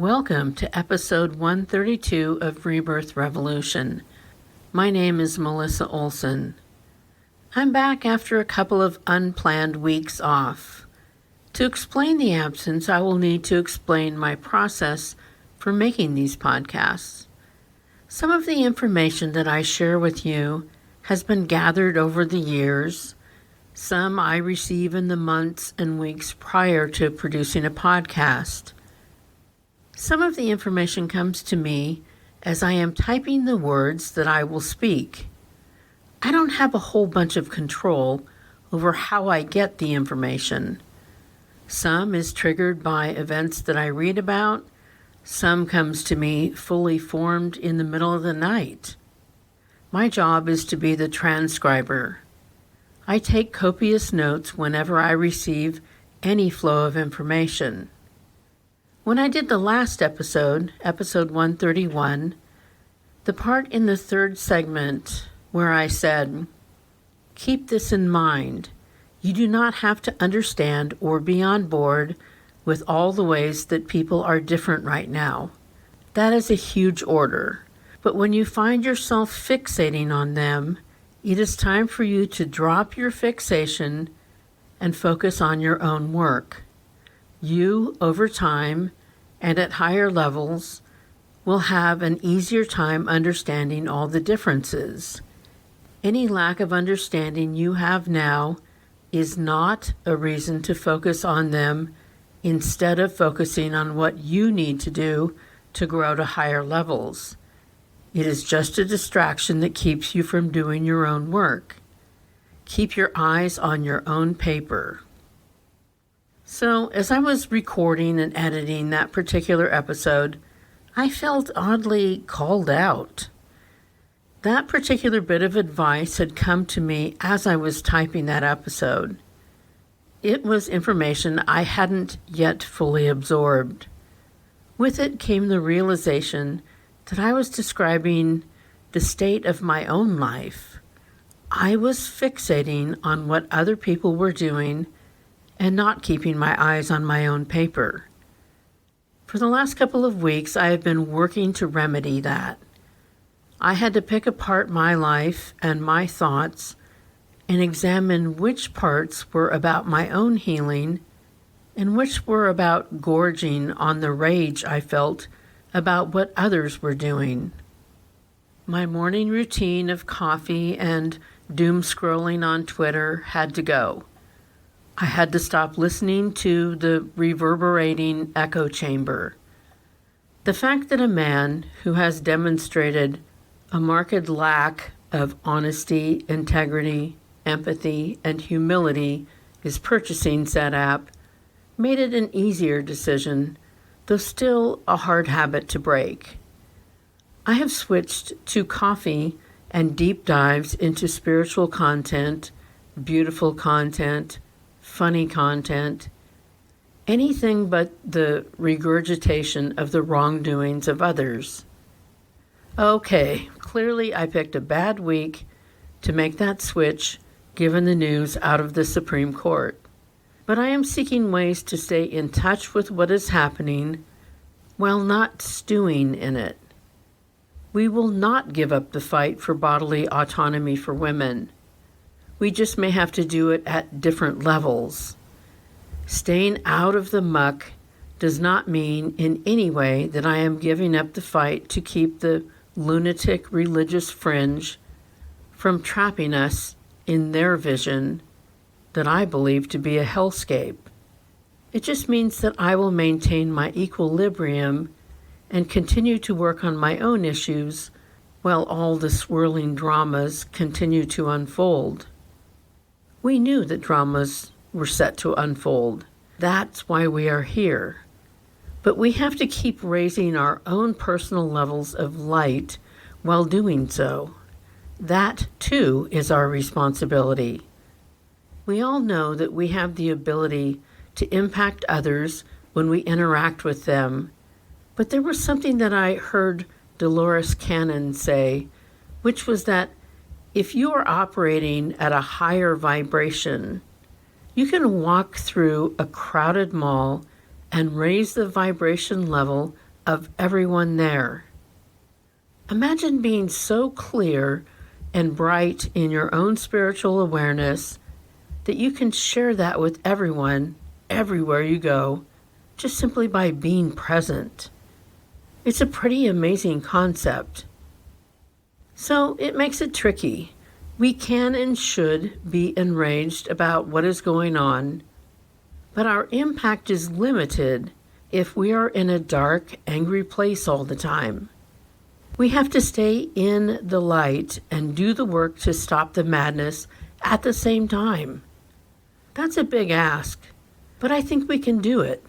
Welcome to episode 132 of Rebirth Revolution. My name is Melissa Olson. I'm back after a couple of unplanned weeks off. To explain the absence, I will need to explain my process for making these podcasts. Some of the information that I share with you has been gathered over the years. Some I receive in the months and weeks prior to producing a podcast. Some of the information comes to me as I am typing the words that I will speak. I don't have a whole bunch of control over how I get the information. Some is triggered by events that I read about. Some comes to me fully formed in the middle of the night. My job is to be the transcriber. I take copious notes whenever I receive any flow of information. When I did the last episode 131, the part in the third segment where I said, "Keep this in mind. You do not have to understand or be on board with all the ways that people are different right now. That is a huge order. But when you find yourself fixating on them, it is time for you to drop your fixation and focus on your own work. You, over time, and at higher levels, will have an easier time understanding all the differences. Any lack of understanding you have now is not a reason to focus on them instead of focusing on what you need to do to grow to higher levels. It is just a distraction that keeps you from doing your own work. Keep your eyes on your own paper." So, as I was recording and editing that particular episode, I felt oddly called out. That particular bit of advice had come to me as I was typing that episode. It was information I hadn't yet fully absorbed. With it came the realization that I was describing the state of my own life. I was fixating on what other people were doing and not keeping my eyes on my own paper. For the last couple of weeks, I have been working to remedy that. I had to pick apart my life and my thoughts and examine which parts were about my own healing and which were about gorging on the rage I felt about what others were doing. My morning routine of coffee and doom scrolling on Twitter had to go. I had to stop listening to the reverberating echo chamber. The fact that a man who has demonstrated a marked lack of honesty, integrity, empathy, and humility is purchasing said app made it an easier decision, though still a hard habit to break. I have switched to coffee and deep dives into spiritual content, beautiful content, funny content, anything but the regurgitation of the wrongdoings of others. Okay, clearly I picked a bad week to make that switch given the news out of the Supreme Court. But I am seeking ways to stay in touch with what is happening while not stewing in it. We will not give up the fight for bodily autonomy for women. We just may have to do it at different levels. Staying out of the muck does not mean in any way that I am giving up the fight to keep the lunatic religious fringe from trapping us in their vision that I believe to be a hellscape. It just means that I will maintain my equilibrium and continue to work on my own issues while all the swirling dramas continue to unfold. We knew that dramas were set to unfold. That's why we are here. But we have to keep raising our own personal levels of light while doing so. That, too, is our responsibility. We all know that we have the ability to impact others when we interact with them, but there was something that I heard Dolores Cannon say, which was that if you are operating at a higher vibration, you can walk through a crowded mall and raise the vibration level of everyone there. Imagine being so clear and bright in your own spiritual awareness that you can share that with everyone, everywhere you go, just simply by being present. It's a pretty amazing concept. So it makes it tricky. We can and should be enraged about what is going on, but our impact is limited if we are in a dark, angry place all the time. We have to stay in the light and do the work to stop the madness at the same time. That's a big ask, but I think we can do it.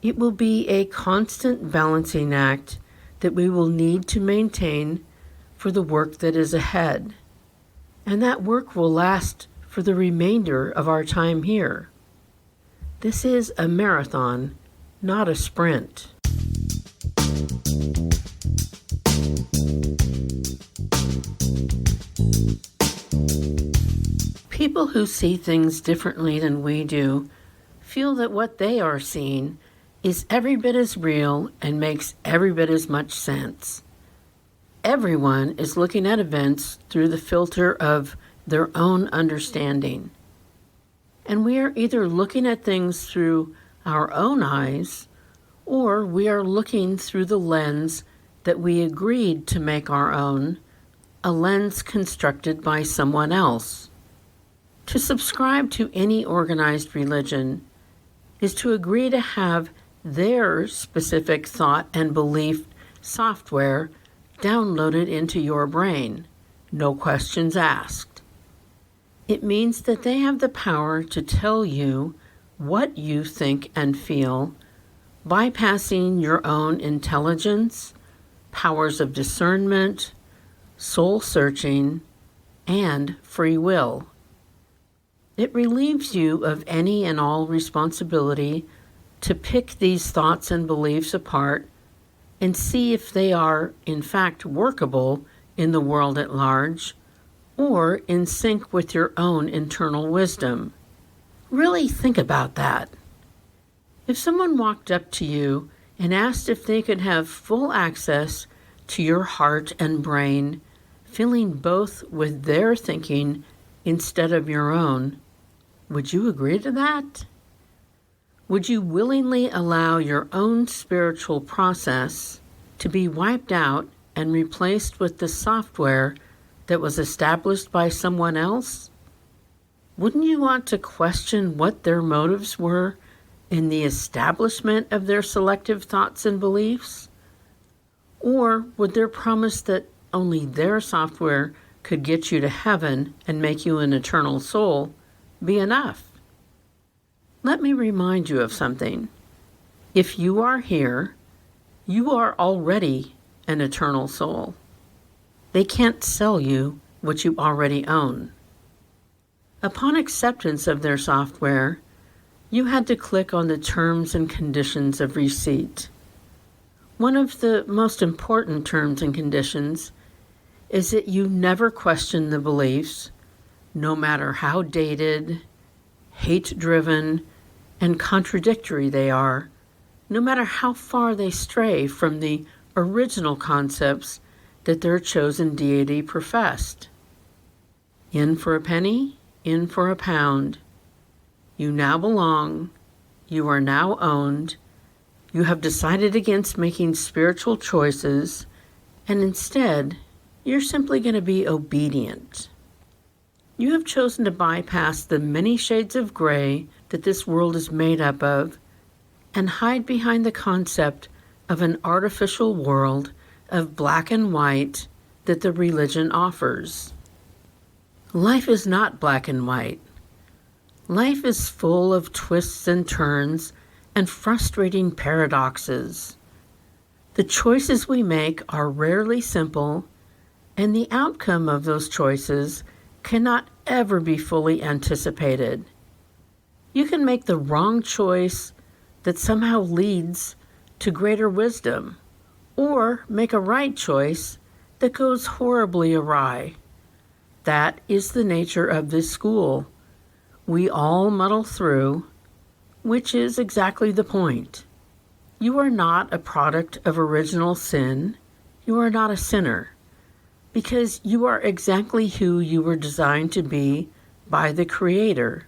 It will be a constant balancing act that we will need to maintain for the work that is ahead. And that work will last for the remainder of our time here. This is a marathon, not a sprint. People who see things differently than we do feel that what they are seeing is every bit as real and makes every bit as much sense. Everyone is looking at events through the filter of their own understanding. And we are either looking at things through our own eyes, or we are looking through the lens that we agreed to make our own, a lens constructed by someone else. To subscribe to any organized religion is to agree to have their specific thought and belief software downloaded into your brain, no questions asked. It means that they have the power to tell you what you think and feel, bypassing your own intelligence, powers of discernment, soul searching, and free will. It relieves you of any and all responsibility to pick these thoughts and beliefs apart and see if they are, in fact, workable in the world at large or in sync with your own internal wisdom. Really think about that. If someone walked up to you and asked if they could have full access to your heart and brain, filling both with their thinking instead of your own, would you agree to that? Would you willingly allow your own spiritual process to be wiped out and replaced with the software that was established by someone else? Wouldn't you want to question what their motives were in the establishment of their selective thoughts and beliefs? Or would their promise that only their software could get you to heaven and make you an eternal soul be enough? Let me remind you of something. If you are here, you are already an eternal soul. They can't sell you what you already own. Upon acceptance of their software, you had to click on the terms and conditions of receipt. One of the most important terms and conditions is that you never question the beliefs, no matter how dated, hate-driven, and contradictory they are, no matter how far they stray from the original concepts that their chosen deity professed. In for a penny, in for a pound. You now belong, you are now owned, you have decided against making spiritual choices, and instead, you're simply going to be obedient. You have chosen to bypass the many shades of gray that this world is made up of and hide behind the concept of an artificial world of black and white that the religion offers. Life is not black and white. Life is full of twists and turns and frustrating paradoxes. The choices we make are rarely simple, and the outcome of those choices cannot ever be fully anticipated. You can make the wrong choice that somehow leads to greater wisdom, or make a right choice that goes horribly awry. That is the nature of this school. We all muddle through, which is exactly the point. You are not a product of original sin. You are not a sinner, because you are exactly who you were designed to be by the Creator.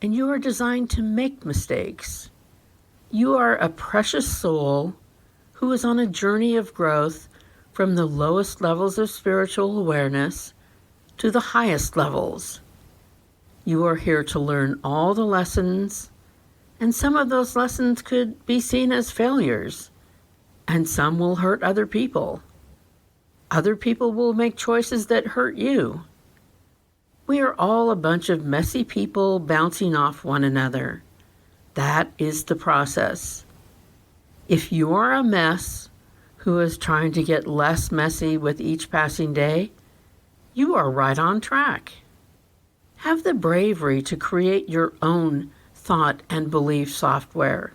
And you are designed to make mistakes. You are a precious soul who is on a journey of growth from the lowest levels of spiritual awareness to the highest levels. You are here to learn all the lessons, and some of those lessons could be seen as failures, and some will hurt other people. Other people will make choices that hurt you. We are all a bunch of messy people bouncing off one another. That is the process. If you are a mess who is trying to get less messy with each passing day, you are right on track. Have the bravery to create your own thought and belief software.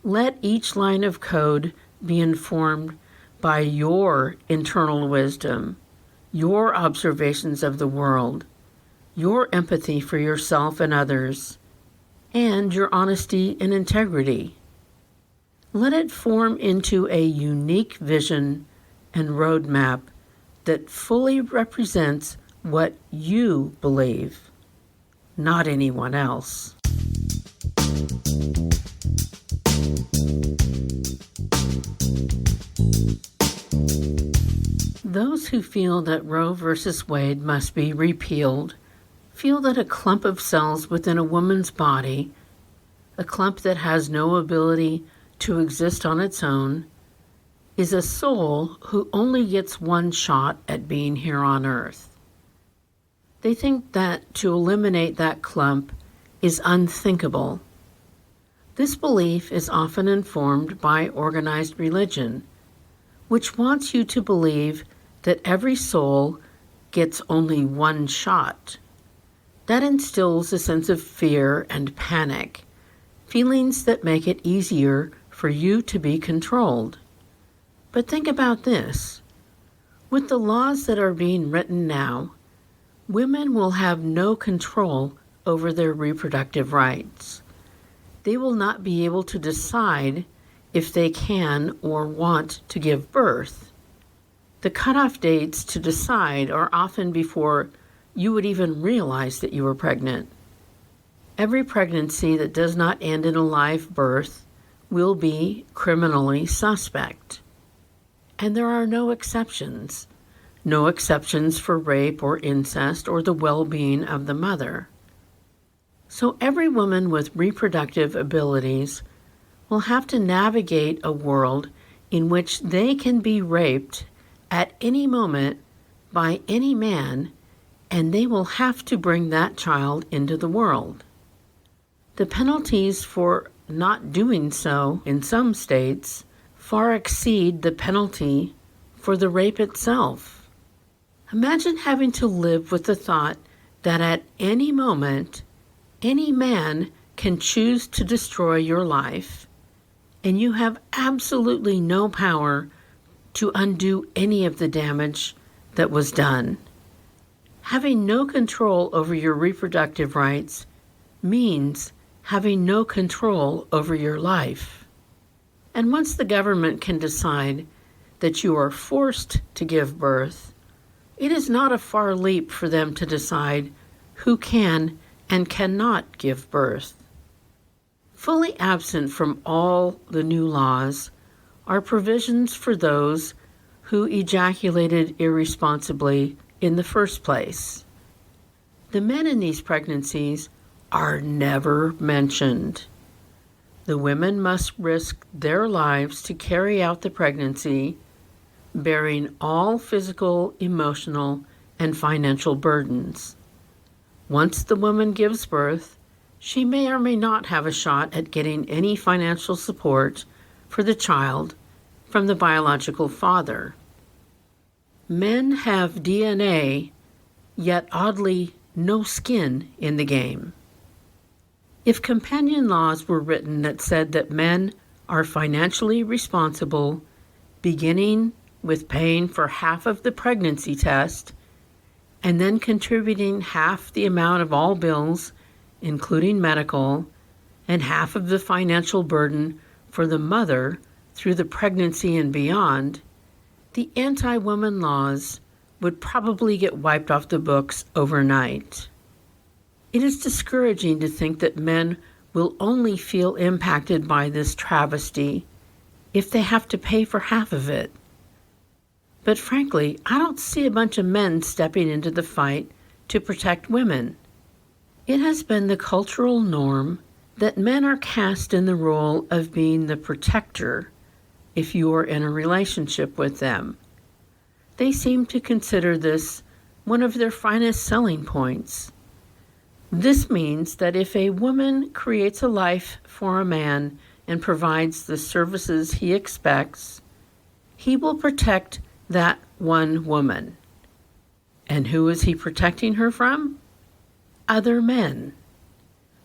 Let each line of code be informed by your internal wisdom, your observations of the world, your empathy for yourself and others, and your honesty and integrity. Let it form into a unique vision and roadmap that fully represents what you believe, not anyone else. Those who feel that Roe v. Wade must be repealed feel that a clump of cells within a woman's body, a clump that has no ability to exist on its own, is a soul who only gets one shot at being here on earth. They think that to eliminate that clump is unthinkable. This belief is often informed by organized religion, which wants you to believe that every soul gets only one shot. That instills a sense of fear and panic, feelings that make it easier for you to be controlled. But think about this. With the laws that are being written now, women will have no control over their reproductive rights. They will not be able to decide if they can or want to give birth. The cutoff dates to decide are often before you would even realize that you were pregnant. Every pregnancy that does not end in a live birth will be criminally suspect. And there are no exceptions. No exceptions for rape or incest or the well-being of the mother. So every woman with reproductive abilities will have to navigate a world in which they can be raped at any moment by any man, and they will have to bring that child into the world. The penalties for not doing so in some states far exceed the penalty for the rape itself. Imagine having to live with the thought that at any moment, any man can choose to destroy your life, and you have absolutely no power to undo any of the damage that was done. Having no control over your reproductive rights means having no control over your life. And once the government can decide that you are forced to give birth, it is not a far leap for them to decide who can and cannot give birth. Fully absent from all the new laws are provisions for those who ejaculated irresponsibly in the first place. The men in these pregnancies are never mentioned. The women must risk their lives to carry out the pregnancy, bearing all physical, emotional, and financial burdens. Once the woman gives birth, she may or may not have a shot at getting any financial support for the child from the biological father. Men have DNA, yet oddly no skin in the game. If companion laws were written that said that men are financially responsible, beginning with paying for half of the pregnancy test, and then contributing half the amount of all bills, including medical, and half of the financial burden for the mother through the pregnancy and beyond, the anti-woman laws would probably get wiped off the books overnight. It is discouraging to think that men will only feel impacted by this travesty if they have to pay for half of it. But frankly, I don't see a bunch of men stepping into the fight to protect women. It has been the cultural norm that men are cast in the role of being the protector if you are in a relationship with them. They seem to consider this one of their finest selling points. This means that if a woman creates a life for a man and provides the services he expects, he will protect that one woman. And who is he protecting her from? Other men.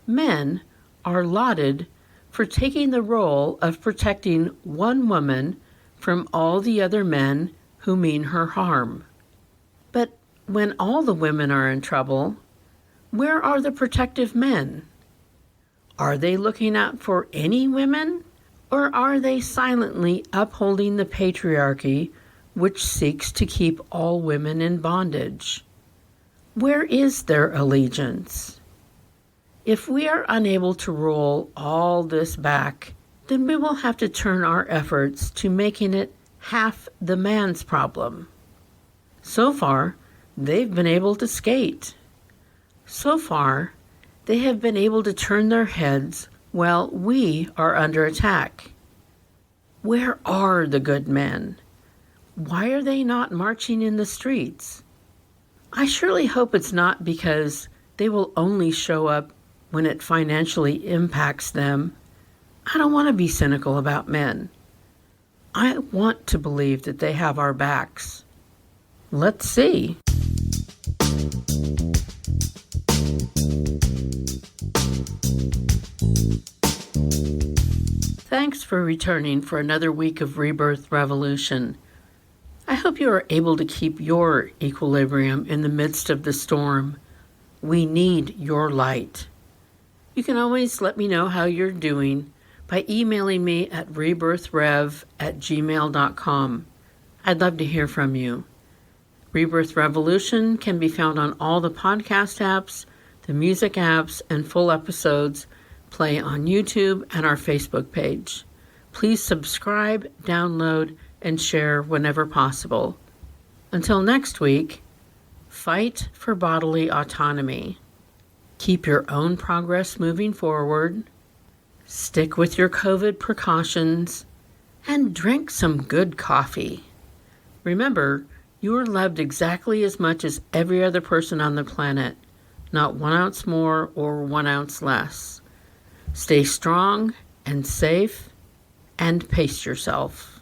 Men are lauded for taking the role of protecting one woman from all the other men who mean her harm. But when all the women are in trouble, where are the protective men? Are they looking out for any women, or are they silently upholding the patriarchy which seeks to keep all women in bondage? Where is their allegiance? If we are unable to roll all this back, then we will have to turn our efforts to making it half the man's problem. So far, they've been able to skate. So far, they have been able to turn their heads while we are under attack. Where are the good men? Why are they not marching in the streets? I surely hope it's not because they will only show up when it financially impacts them. I don't want to be cynical about men. I want to believe that they have our backs. Let's see. Thanks for returning for another week of Rebirth Revolution. I hope you are able to keep your equilibrium in the midst of the storm. We need your light. You can always let me know how you're doing by emailing me at rebirthrev@gmail.com. I'd love to hear from you. Rebirth Revolution can be found on all the podcast apps, the music apps, and full episodes play on YouTube and our Facebook page. Please subscribe, download, and share whenever possible. Until next week, fight for bodily autonomy. Keep your own progress moving forward. Stick with your COVID precautions, and drink some good coffee. Remember, you are loved exactly as much as every other person on the planet, not 1 ounce more or 1 ounce less. Stay strong and safe, and pace yourself.